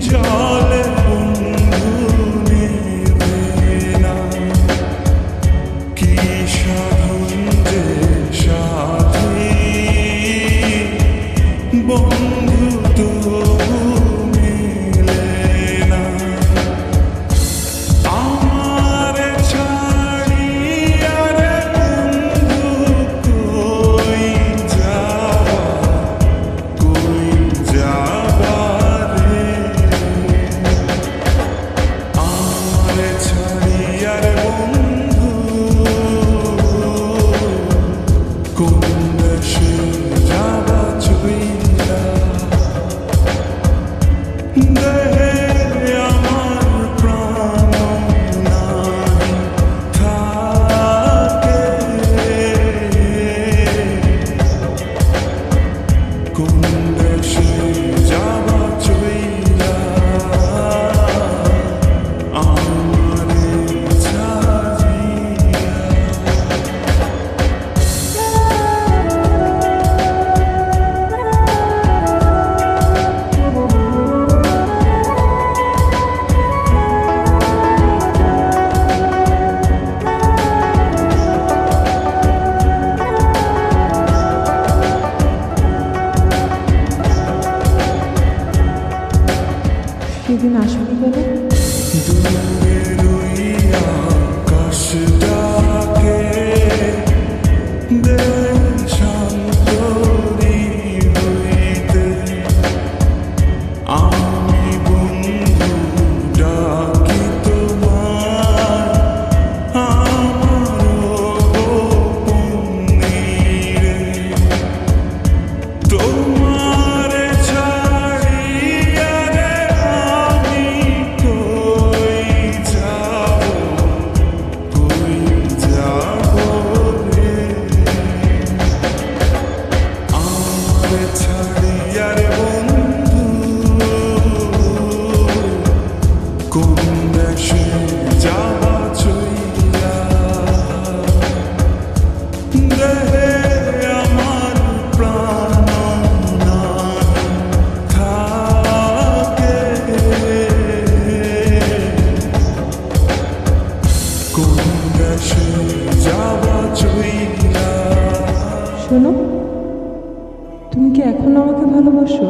জলে বন্ধু নেবে না, কি সাধন যে সাথী বন্ধু তবু মিলে না। আমার ছাড়িয়া রে বন্ধু কই যাবা রে, আমার ছাড়িয়া রে বন্ধু কোন দেশে যাবা চইলা। দেহে আমার প্রাণ নাই থাকে, কোন দেশে যাবা চইলা আমারে ছাড়িয়া। সেদিন আসবি কেন? দূরের ওই আকাশ ডাকে দেশান্তরী হইতে, আমি বন্ধু ডাকি তোমায় আমার গোপনীরে। তোমার ছাড়িয়া রে আমি কই যাব রে, আমার ছাড়িয়া রে বন্ধু কোন দেশে যাবা চইলা। দেহে আমার প্রাণ নাই থাকে, কোন দেশে যাবা চইলা। শোনো, তুমি কি এখনো আমাকে ভালোবাসো?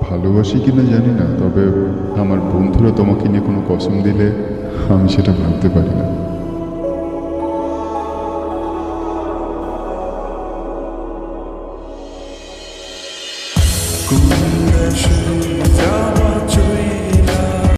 ভালোবাসি কিনা জানি না, তবে আমার বন্ধুরা তোমাকে নিয়ে কোনো কসম দিলে আমি সেটা ভাবতে পারি না।